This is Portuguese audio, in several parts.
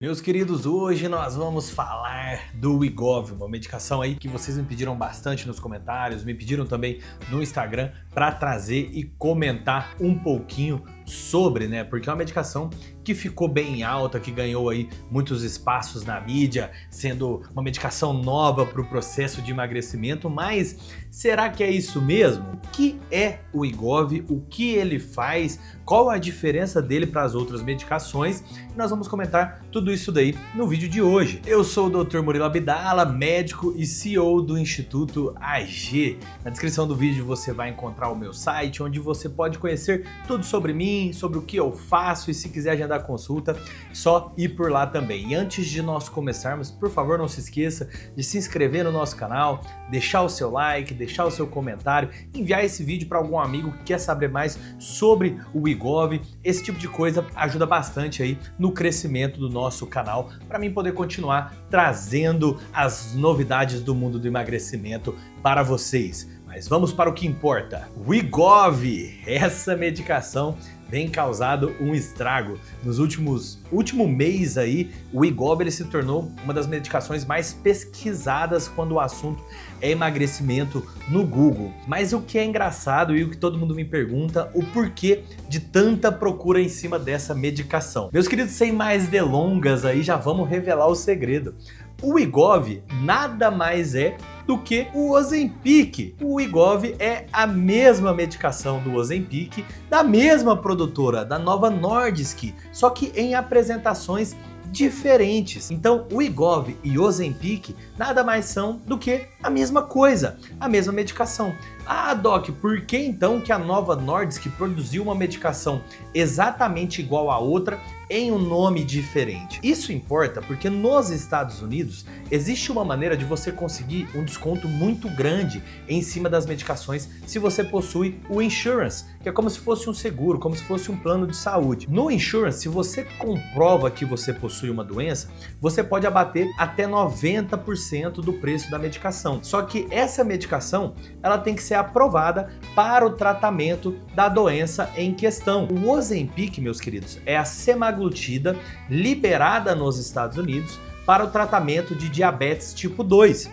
Meus queridos, hoje nós vamos falar do Wegovy, uma medicação aí que vocês me pediram bastante nos comentários, me pediram também no Instagram para trazer e comentar um pouquinho sobre, né? Porque é uma medicação que ficou bem alta, que ganhou aí muitos espaços na mídia, sendo uma medicação nova para o processo de emagrecimento, mas será que é isso mesmo? O que é o Wegovy? O que ele faz? Qual a diferença dele para as outras medicações? E nós vamos comentar tudo isso daí no vídeo de hoje. Eu sou o Dr. Murilo Abdala, médico e CEO do Instituto AG. Na descrição do vídeo você vai encontrar o meu site, onde você pode conhecer tudo sobre mim, sobre o que eu faço, e se quiser agendar consulta, só ir por lá também. E antes de nós começarmos, por favor, não se esqueça de se inscrever no nosso canal, deixar o seu like, deixar o seu comentário, enviar esse vídeo para algum amigo que quer saber mais sobre o Wegovy. Esse tipo de coisa ajuda bastante aí no crescimento do nosso canal, para mim poder continuar trazendo as novidades do mundo do emagrecimento para vocês. Mas vamos para o que importa. Wegovy, essa medicação vem causado um estrago. Nos último mês aí, o Wegovy ele se tornou uma das medicações mais pesquisadas quando o assunto é emagrecimento no Google. Mas o que é engraçado e o que todo mundo me pergunta, o porquê de tanta procura em cima dessa medicação. Meus queridos, sem mais delongas aí, já vamos revelar o segredo. O Wegovy nada mais é do que o Ozempic. O Wegovy é a mesma medicação do Ozempic, da mesma produtora, da Novo Nordisk, só que em apresentações diferentes. Então, o Wegovy e o Ozempic nada mais são do que a mesma coisa, a mesma medicação. Ah, Doc, por que então que a Novo Nordisk produziu uma medicação exatamente igual à outra em um nome diferente? Isso importa porque nos Estados Unidos existe uma maneira de você conseguir um desconto muito grande em cima das medicações se você possui o insurance, que é como se fosse um seguro, como se fosse um plano de saúde. No insurance, se você comprova que você possui uma doença, você pode abater até 90% do preço da medicação. Só que essa medicação, ela tem que ser aprovada para o tratamento da doença em questão. O Ozempic, meus queridos, é a semaglutida liberada nos Estados Unidos para o tratamento de diabetes tipo 2.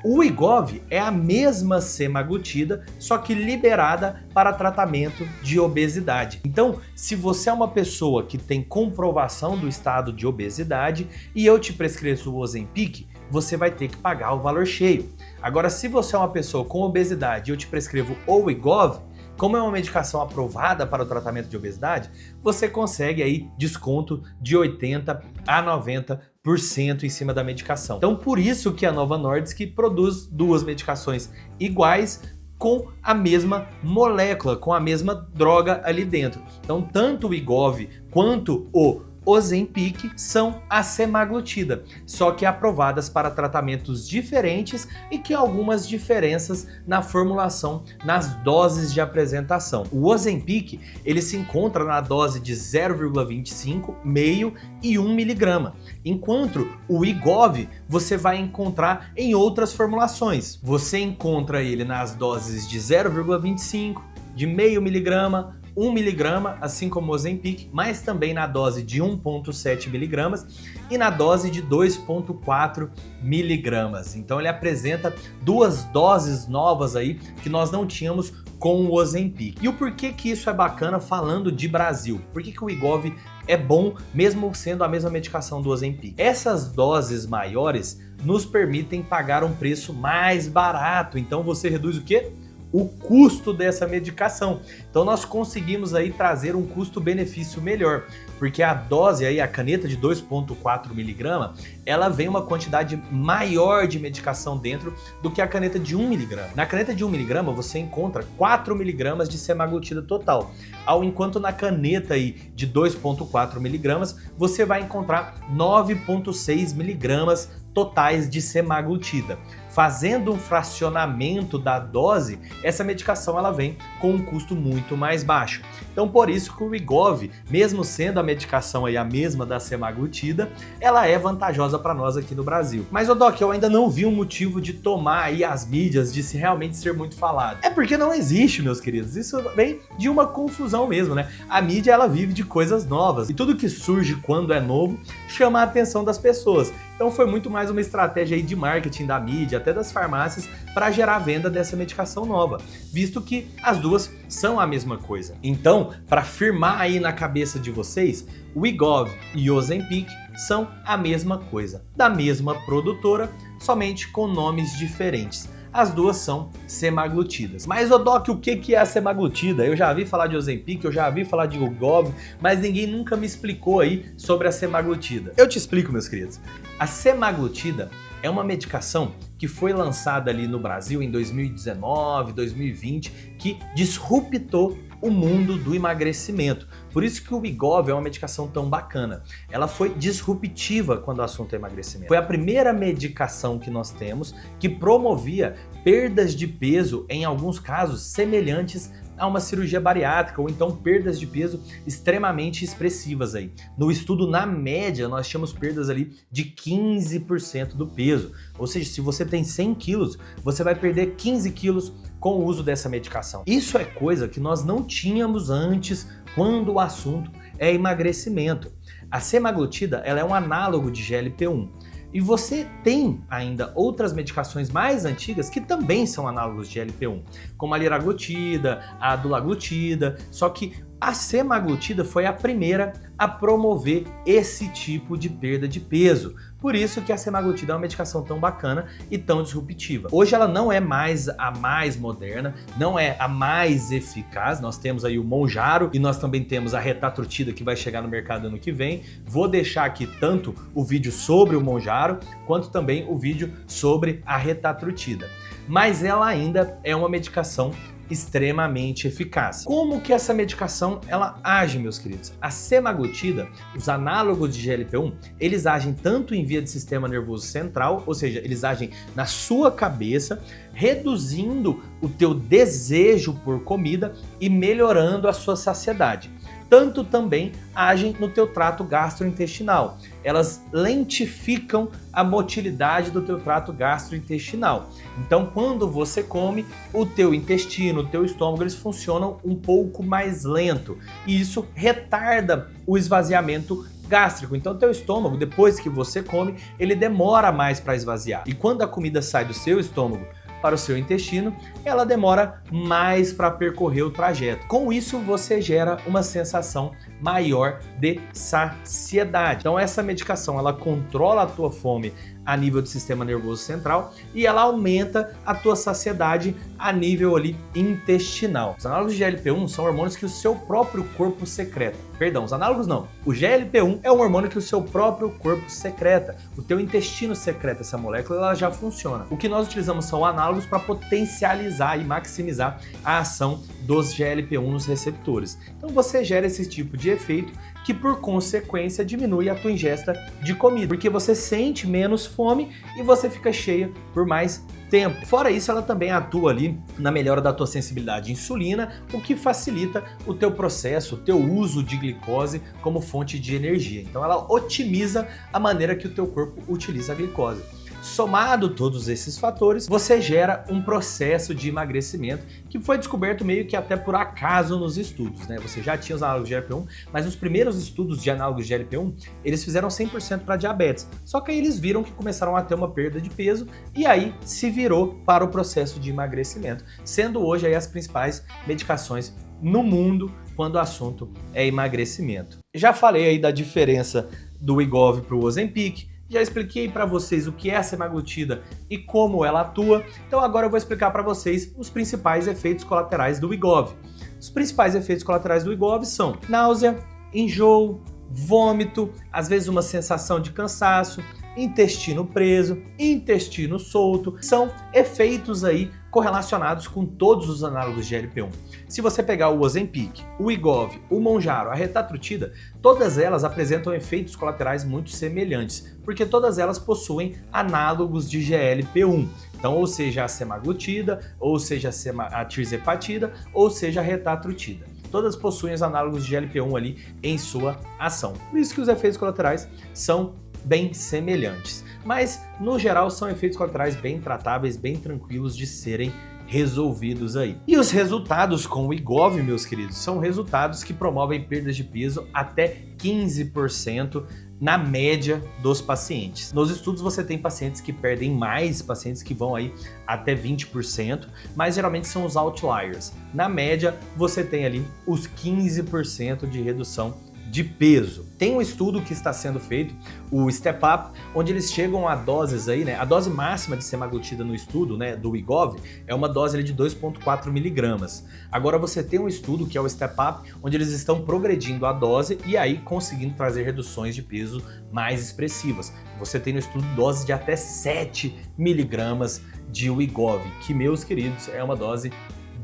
O Wegovy é a mesma semaglutida, só que liberada para tratamento de obesidade. Então, se você é uma pessoa que tem comprovação do estado de obesidade e eu te prescrevo o Ozempic, você vai ter que pagar o valor cheio. Agora, se você é uma pessoa com obesidade e eu te prescrevo o Wegovy, como é uma medicação aprovada para o tratamento de obesidade, você consegue aí desconto de 80% a 90% em cima da medicação. Então, por isso que a Novo Nordisk produz duas medicações iguais com a mesma molécula, com a mesma droga ali dentro. Então, tanto o Wegovy quanto o Ozempic são a semaglutida, só que aprovadas para tratamentos diferentes e que algumas diferenças na formulação, nas doses de apresentação. O Ozempic, ele se encontra na dose de 0,25, meio e 1 mg, enquanto o Wegovy você vai encontrar em outras formulações. Você encontra ele nas doses de 0,25, de meio miligrama, 1 mg, assim como o Ozempic, mas também na dose de 1,7 mg e na dose de 2,4 mg. Então ele apresenta duas doses novas aí que nós não tínhamos com o Ozempic. E o porquê que isso é bacana falando de Brasil? Por que o Wegovy é bom mesmo sendo a mesma medicação do Ozempic? Essas doses maiores nos permitem pagar um preço mais barato. Então você reduz o quê? O custo dessa medicação. Então nós conseguimos aí trazer um custo-benefício melhor, porque a dose aí, a caneta de 2,4 mg, ela vem uma quantidade maior de medicação dentro do que a caneta de 1 mg. Na caneta de 1 mg você encontra 4 mg de semaglutida total, ao enquanto na caneta aí de 2,4 mg você vai encontrar 9,6 mg totais de semaglutida. Fazendo um fracionamento da dose, essa medicação ela vem com um custo muito muito mais baixo. Então por isso que o Wegovy, mesmo sendo a medicação aí a mesma da semaglutida, ela é vantajosa para nós aqui no Brasil. Mas ô Doc, eu ainda não vi um motivo de tomar aí as mídias, de se realmente ser muito falado. É porque não existe, meus queridos. Isso vem de uma confusão mesmo, né? A mídia, ela vive de coisas novas e tudo que surge quando é novo chama a atenção das pessoas. Então foi muito mais uma estratégia aí de marketing da mídia, até das farmácias, para gerar a venda dessa medicação nova, visto que as duas são a mesma coisa. Então, para firmar aí na cabeça de vocês, o Wegovy e o Ozempic são a mesma coisa, da mesma produtora, somente com nomes diferentes. As duas são semaglutidas. Mas, ô Doc, o que é a semaglutida? Eu já vi falar de Ozempic, eu já vi falar de Wegovy, mas ninguém nunca me explicou aí sobre a semaglutida. Eu te explico, meus queridos. A semaglutida é uma medicação que foi lançada ali no Brasil em 2019, 2020, que disruptou o mundo do emagrecimento. Por isso que o Wegovy é uma medicação tão bacana. Ela foi disruptiva quando o assunto é emagrecimento. Foi a primeira medicação que nós temos que promovia perdas de peso, em alguns casos semelhantes a uma cirurgia bariátrica, ou então perdas de peso extremamente expressivas aí. No estudo, na média, nós tínhamos perdas ali de 15% do peso. Ou seja, se você tem 100 quilos, você vai perder 15 quilos com o uso dessa medicação. Isso é coisa que nós não tínhamos antes quando o assunto é emagrecimento. A semaglutida, ela é um análogo de GLP-1. E você tem ainda outras medicações mais antigas que também são análogos de GLP-1, como a liraglutida, a dulaglutida, só que a semaglutida foi a primeira a promover esse tipo de perda de peso. Por isso que a semaglutida é uma medicação tão bacana e tão disruptiva. Hoje ela não é mais a mais moderna, não é a mais eficaz. Nós temos aí o Mounjaro e nós também temos a retatrutida que vai chegar no mercado ano que vem. Vou deixar aqui tanto o vídeo sobre o Mounjaro quanto também o vídeo sobre a retatrutida. Mas ela ainda é uma medicação extremamente eficaz. Como que essa medicação ela age, meus queridos? A semaglutida, os análogos de GLP-1, eles agem tanto em via de sistema nervoso central, ou seja, eles agem na sua cabeça, reduzindo o teu desejo por comida e melhorando a sua saciedade. Tanto também agem no teu trato gastrointestinal. Elas lentificam a motilidade do teu trato gastrointestinal. Então, quando você come, o teu intestino, o teu estômago, eles funcionam um pouco mais lento. E isso retarda o esvaziamento gástrico. Então, teu estômago, depois que você come, ele demora mais para esvaziar. E quando a comida sai do seu estômago para o seu intestino, ela demora mais para percorrer o trajeto. Com isso, você gera uma sensação maior de saciedade. Então, essa medicação, ela controla a tua fome a nível do sistema nervoso central e ela aumenta a tua saciedade a nível ali intestinal. Os análogos de GLP-1 são hormônios que o seu próprio corpo secreta. Perdão, os análogos não. O GLP-1 é um hormônio que o seu próprio corpo secreta. O teu intestino secreta essa molécula, ela já funciona. O que nós utilizamos são análogos para potencializar e maximizar a ação dos GLP-1 nos receptores. Então você gera esse tipo de efeito que por consequência diminui a tua ingesta de comida, porque você sente menos fome e você fica cheia por mais tempo. Fora isso, ela também atua ali na melhora da tua sensibilidade à insulina, o que facilita o teu processo, o teu uso de glicose como fonte de energia. Então ela otimiza a maneira que o teu corpo utiliza a glicose. Somado todos esses fatores, você gera um processo de emagrecimento que foi descoberto meio que até por acaso nos estudos, né? Você já tinha os análogos de GLP-1, mas os primeiros estudos de análogos de GLP-1, eles fizeram 100% para diabetes. Só que aí eles viram que começaram a ter uma perda de peso e aí se virou para o processo de emagrecimento, sendo hoje aí as principais medicações no mundo quando o assunto é emagrecimento. Já falei aí da diferença do Wegovy para o Ozempic, já expliquei para vocês o que é a semaglutida e como ela atua, então agora eu vou explicar para vocês os principais efeitos colaterais do Wegovy. Os principais efeitos colaterais do Wegovy são náusea, enjoo, vômito, às vezes uma sensação de cansaço, intestino preso, intestino solto, são efeitos aí correlacionados com todos os análogos de GLP-1. Se você pegar o Ozempic, o Wegovy, o Mounjaro, a retatrutida, todas elas apresentam efeitos colaterais muito semelhantes, porque todas elas possuem análogos de GLP-1. Então, ou seja a semaglutida, ou seja a tirzepatida, ou seja a retatrutida. Todas possuem os análogos de GLP-1 ali em sua ação. Por isso que os efeitos colaterais são bem semelhantes. Mas, no geral, são efeitos colaterais bem tratáveis, bem tranquilos de serem resolvidos aí. E os resultados com o Wegovy, meus queridos, são resultados que promovem perdas de peso até 15% na média dos pacientes. Nos estudos você tem pacientes que perdem mais, pacientes que vão aí até 20%, mas geralmente são os outliers. Na média você tem ali os 15% de redução de peso. Tem um estudo que está sendo feito, o Step Up, onde eles chegam a doses aí, né? A dose máxima de semaglutida no estudo, né, do Wegovy, é uma dose ali de 2,4 miligramas. Agora você tem um estudo que é o Step Up, onde eles estão progredindo a dose e aí conseguindo trazer reduções de peso mais expressivas. Você tem no estudo doses de até 7 miligramas de Wegovy, que, meus queridos, é uma dose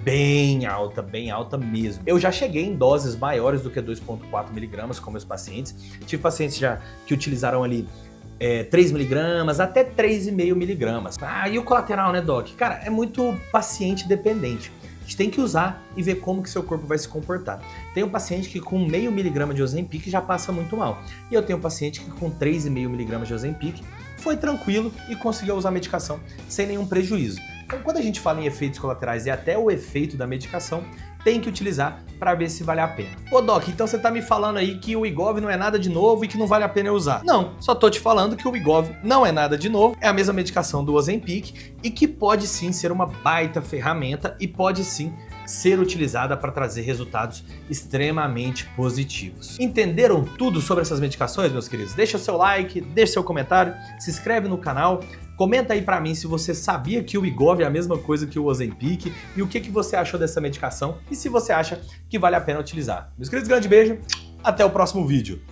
bem alta mesmo. Eu já cheguei em doses maiores do que 2,4 miligramas com meus pacientes. Tive pacientes já que utilizaram ali 3 miligramas até 3,5 miligramas. Ah, e o colateral, né, Doc? Cara, é muito paciente dependente. A gente tem que usar e ver como que seu corpo vai se comportar. Tem um paciente que com meio miligrama de Ozempic já passa muito mal. E eu tenho um paciente que com 3,5 miligramas de Ozempic foi tranquilo e conseguiu usar a medicação sem nenhum prejuízo. Então, quando a gente fala em efeitos colaterais e até o efeito da medicação, tem que utilizar para ver se vale a pena. Ô Doc, então você tá me falando aí que o Wegovy não é nada de novo e que não vale a pena eu usar. Não, só tô te falando que o Wegovy não é nada de novo, é a mesma medicação do Ozempic e que pode sim ser uma baita ferramenta e pode sim ser utilizada para trazer resultados extremamente positivos. Entenderam tudo sobre essas medicações, meus queridos? Deixa o seu like, deixa seu comentário, se inscreve no canal, comenta aí pra mim se você sabia que o Wegovy é a mesma coisa que o Ozempic e o que você achou dessa medicação e se você acha que vale a pena utilizar. Meus queridos, grande beijo, até o próximo vídeo.